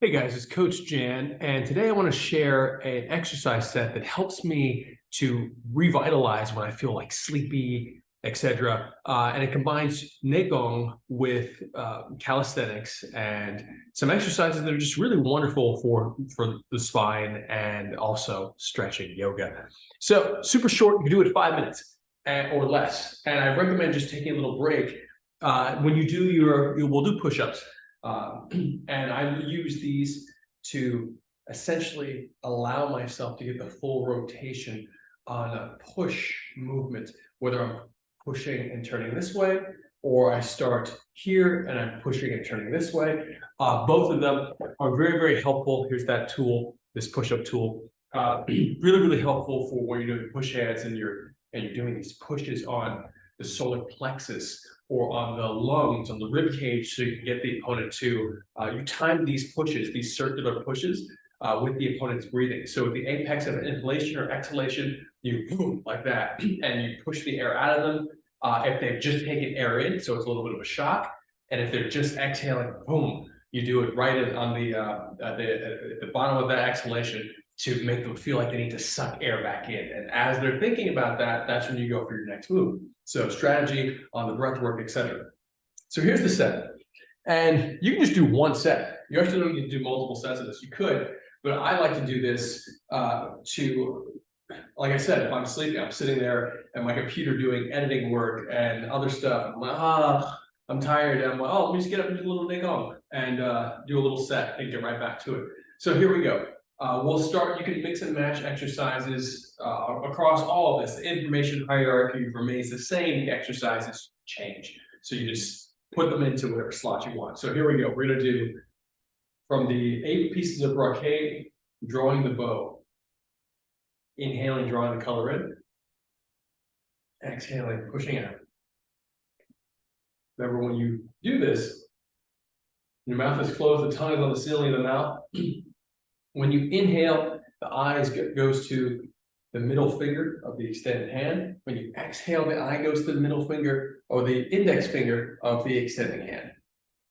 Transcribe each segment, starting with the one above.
Hey guys, it's Coach Jan, and today I want to share an exercise set that helps me to revitalize when I feel like sleepy, etc. And it combines Neigong with calisthenics and some exercises that are just really wonderful for the spine and also stretching yoga. So super short, you can do it in 5 minutes or less. And I recommend just taking a little break. When you do we'll do push-ups. And I use these to essentially allow myself to get the full rotation on a push movement, whether I'm pushing and turning this way, or I start here and I'm pushing and turning this way. Both of them are very, very helpful. Here's that tool, this push-up tool. Really, really helpful for when you're doing push hands and you're doing these pushes on the solar plexus or on the lungs, on the rib cage, so you can get the opponent to, you time these pushes, these circular pushes, with the opponent's breathing. So at the apex of inhalation or exhalation, you boom, like that, and you push the air out of them. If they've just taken air in, so it's a little bit of a shock, and if they're just exhaling, boom, you do it right on at the bottom of that exhalation to make them feel like they need to suck air back in. And as they're thinking about that, that's when you go for your next move. So strategy on the breath work, etc. So here's the set. And you can just do one set. You actually don't need to do multiple sets of this. You could, but I like to do this like I said, if I'm sleeping, I'm sitting there at my computer doing editing work and other stuff. I'm like, I'm tired. I'm like, let me just get up and do a little Neigong and do a little set and get right back to it. So here we go. We'll start, you can mix and match exercises across all of this. The information hierarchy remains the same, the exercises change. So you just put them into whatever slot you want. So here we go. We're gonna do from the 8 pieces of brocade, drawing the bow. Inhaling, drawing the color in. Exhaling, pushing out. Remember, when you do this, your mouth is closed, the tongue is on the ceiling of the mouth. When you inhale, the eyes goes to the middle finger of the extended hand. When you exhale, the eye goes to the middle finger or the index finger of the extending hand.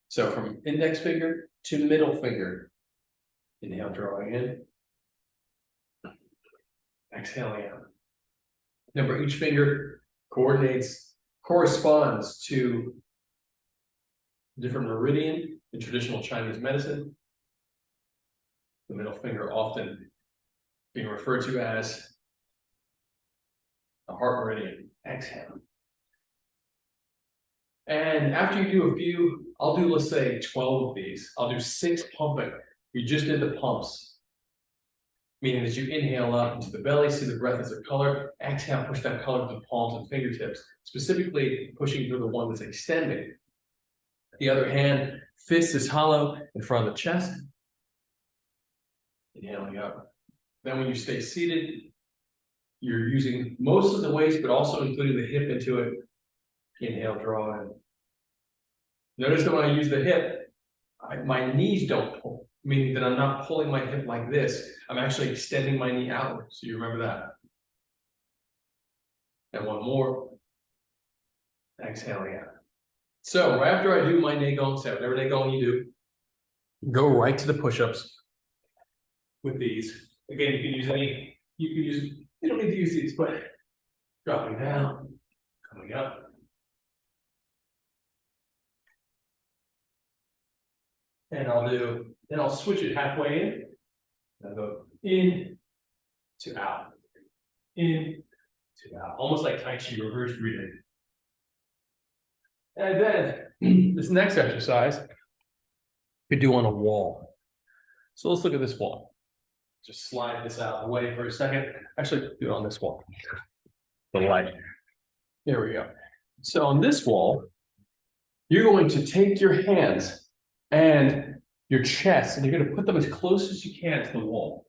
So from index finger to middle finger. Inhale, drawing in. Exhaling out. Remember, each finger corresponds to a different meridian in traditional Chinese medicine. The middle finger often being referred to as the heart meridian. Exhale. And after you do a few, I'll do, let's say, 12 of these. I'll do 6 pumping. You just did the pumps, meaning that you inhale up into the belly, see the breath as a color. Exhale, push that color to the palms and fingertips, specifically pushing through the one that's extending. The other hand, fist is hollow in front of the chest. Inhaling up. Then when you stay seated, you're using most of the waist, but also including the hip into it. Inhale, draw in. Notice that when I use the hip, my knees don't pull, meaning that I'm not pulling my hip like this. I'm actually extending my knee outward. So you remember that. And one more. Exhaling out. So right after I do my Neigong set, whatever Neigong you do, go right to the push-ups with these. Again, you don't need to use these, but dropping down, coming up. And then I'll switch it halfway in. I'll go in to out, in to out, almost like Tai Chi, reverse breathing. And then this next exercise you could do on a wall. So let's look at this wall. Just slide this out of the way for a second. Actually, do it on this wall. The light. There we go. So on this wall, you're going to take your hands and your chest, and you're going to put them as close as you can to the wall.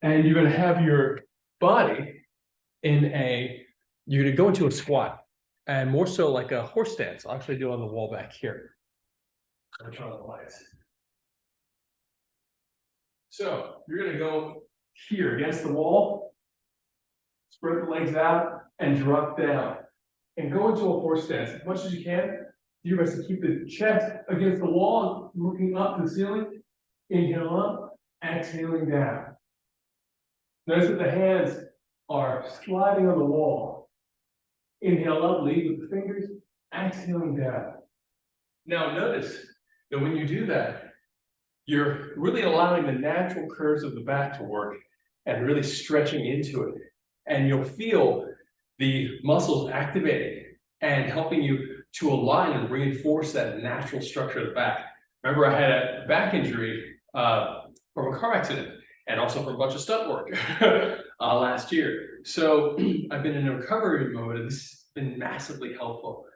And you're going to have your body you're going to go into a squat, and more so like a horse stance. I'll actually do it on the wall back here. I'll turn on the lights. So you're going to go here against the wall, spread the legs out, and drop down. And go into a horse stance as much as you can. Do your best to keep the chest against the wall, looking up to the ceiling. Inhale up, exhaling down. Notice that the hands are sliding on the wall. Inhale up, lead with the fingers, exhaling down. Now notice that when you do that, you're really allowing the natural curves of the back to work and really stretching into it. And you'll feel the muscles activating and helping you to align and reinforce that natural structure of the back. Remember, I had a back injury from a car accident and also from a bunch of stunt work last year. So I've been in a recovery mode, and this has been massively helpful.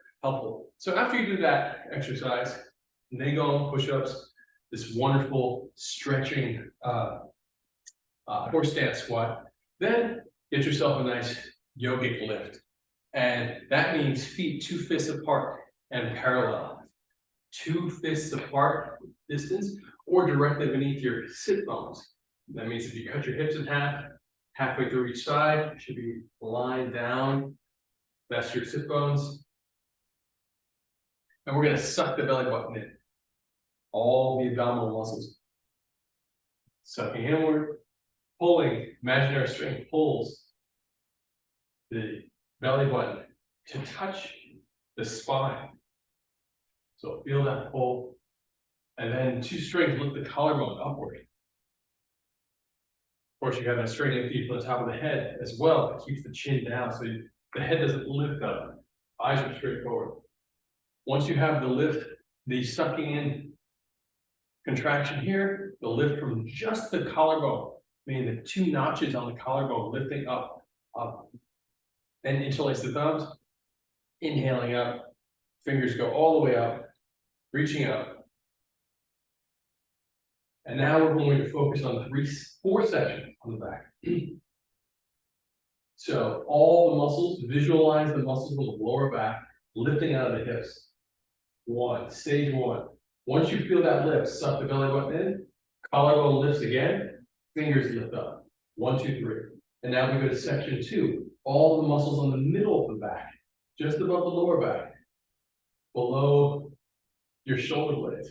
So after you do that exercise, Nagong push-ups, this wonderful stretching horse stance squat, then get yourself a nice yogic lift. And that means feet 2 fists apart and parallel. 2 fists apart distance or directly beneath your sit bones. That means if you cut your hips in half, halfway through each side, it should be lined down. That's your sit bones. And we're going to suck the belly button in. All the abdominal muscles. Sucking inward, pulling, imaginary string pulls the belly button to touch the spine. So feel that pull. And then 2 strings lift the collarbone upward. Of course, you have that string empty from the top of the head as well. It keeps the chin down so the head doesn't lift up. Eyes are straight forward. Once you have the lift, the sucking in contraction here, the lift from just the collarbone, meaning the 2 notches on the collarbone lifting up. Then interlace the thumbs, inhaling up, fingers go all the way up, reaching up. And now we're going to focus on 4 sections on the back. So all the muscles, visualize the muscles on the lower back, lifting out of the hips. Stage 1. Once you feel that lift, suck the belly button in, collarbone lifts again, fingers lift up. 1, 2, 3. And now we go to section 2. All the muscles on the middle of the back, just above the lower back, below your shoulder blades.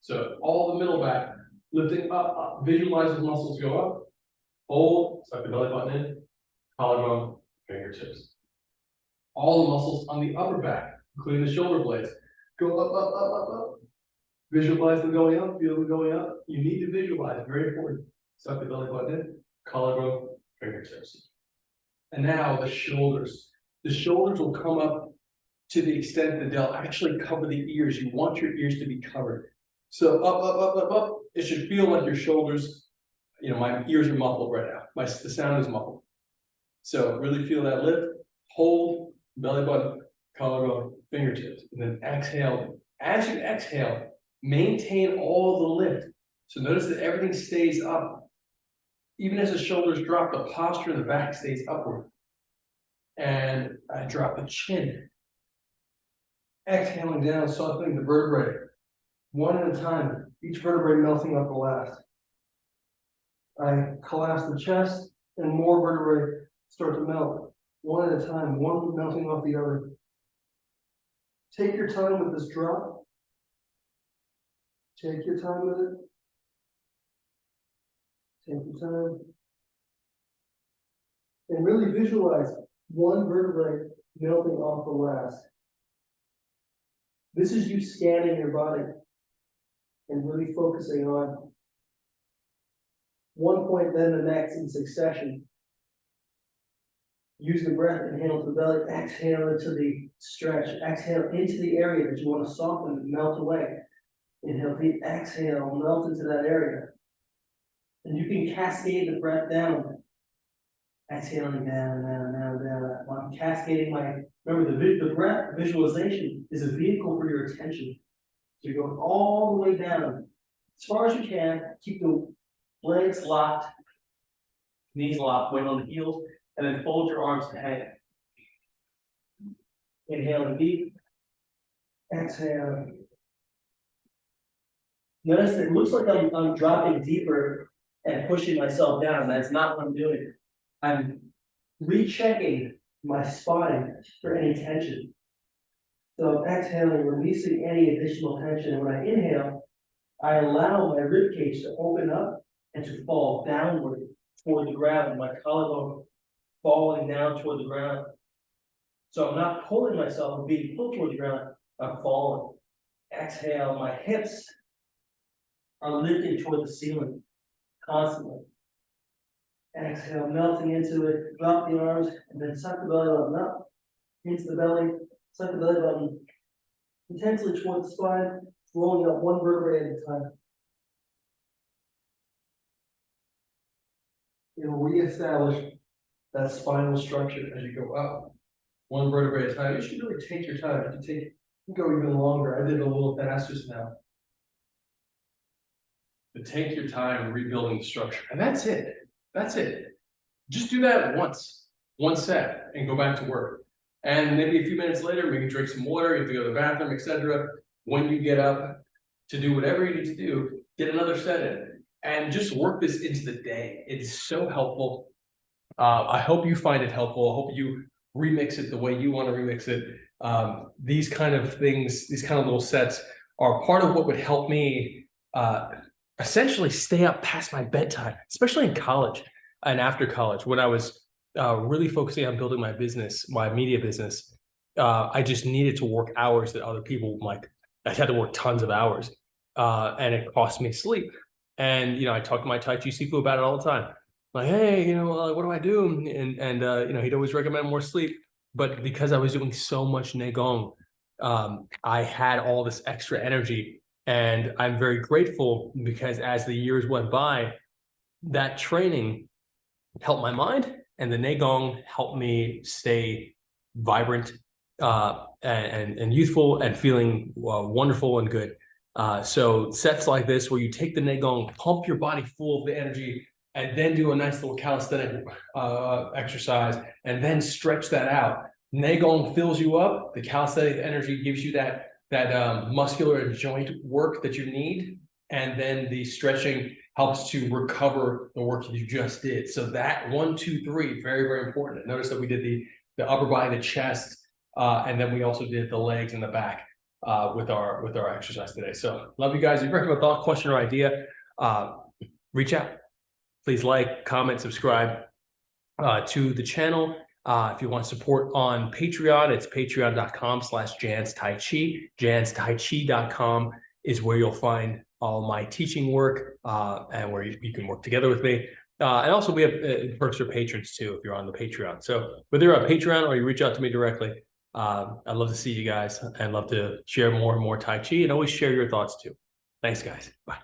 So all the middle back, lifting up. Visualize the muscles go up. Hold, suck the belly button in, collarbone, fingertips. All the muscles on the upper back, including the shoulder blades, go up. Visualize them going up, feel them going up. You need to visualize, very important. Suck the belly button in, collarbone, fingertips. And now the shoulders. The shoulders will come up to the extent that they'll actually cover the ears. You want your ears to be covered. So up. It should feel like your shoulders, my ears are muffled right now. The sound is muffled. So really feel that lift. Hold, belly button, collarbone, fingertips. And then exhale. As you exhale, maintain all the lift. So notice that everything stays up. Even as the shoulders drop, the posture in the back stays upward. And I drop the chin. Exhaling down, softening the vertebrae. One at a time, each vertebrae melting off the last. I collapse the chest, and more vertebrae start to melt. One at a time, one melting off the other. Take your time with this drop. Take your time with it. Take your time. And really visualize one vertebrae melting off the last. This is you scanning your body and really focusing on one point, then the next in succession. Use the breath, inhale to the belly, exhale into the stretch, exhale into the area that you want to soften and melt away. Inhale deep, exhale, melt into that area. And you can cascade the breath down. Exhaling down. I'm cascading remember the breath visualization is a vehicle for your attention. So you're going all the way down. As far as you can, keep the legs locked, knees locked, weight on the heels, and then fold your arms to hang. Inhaling deep. Exhale. Notice that it looks like I'm dropping deeper and pushing myself down. That's not what I'm doing. I'm rechecking my spine for any tension. So exhaling, releasing any additional tension. And when I inhale, I allow my rib cage to open up and to fall downward toward the ground, my collarbone falling down toward the ground. So I'm not pulling myself, I'm being pulled toward the ground, I'm falling. Exhale, my hips are lifting toward the ceiling constantly. Exhale, melting into it, drop the arms, and then suck the belly button up into the belly, suck the belly button intensely toward the spine, rolling up one vertebrae at a time. It'll reestablish that spinal structure as you go up, one vertebrae at a time. You should really take your time. You can go even longer. I did it a little faster now. But take your time rebuilding the structure, and that's it. That's it. Just do that once, one set, and go back to work. And maybe a few minutes later, maybe drink some water, you have to go to the bathroom, etc. When you get up to do whatever you need to do, get another set in, and just work this into the day. It's so helpful. I hope you find it helpful. I hope you remix it the way you want to remix it. These kind of things, these kind of little sets are part of what would help me essentially stay up past my bedtime, especially in college and after college, when I was really focusing on building my business, my media business. I just needed to work hours that other people, like, I had to work tons of hours, and it cost me sleep. And I talk to my Tai Chi Sifu about it all the time. Like, hey, what do I do? And he'd always recommend more sleep. But because I was doing so much Neigong, I had all this extra energy. And I'm very grateful because as the years went by, that training helped my mind, and the Neigong helped me stay vibrant and youthful and feeling wonderful and good. So sets like this, where you take the Neigong, pump your body full of the energy, and then do a nice little calisthenic exercise, and then stretch that out. Neigong fills you up. The calisthenic energy gives you that muscular and joint work that you need, and then the stretching helps to recover the work you just did. So that 1, 2, 3, very, very important. Notice that we did the upper body, the chest, and then we also did the legs and the back with our exercise today. So love you guys. If you have a thought, question, or idea, reach out. Please like, comment, subscribe to the channel. If you want support on Patreon, it's patreon.com/JansTaiChi. JansTaiChi.com is where you'll find all my teaching work and where you can work together with me. And also we have perks for patrons too if you're on the Patreon. So whether you're on Patreon or you reach out to me directly, I'd love to see you guys and love to share more and more Tai Chi, and always share your thoughts too. Thanks, guys. Bye.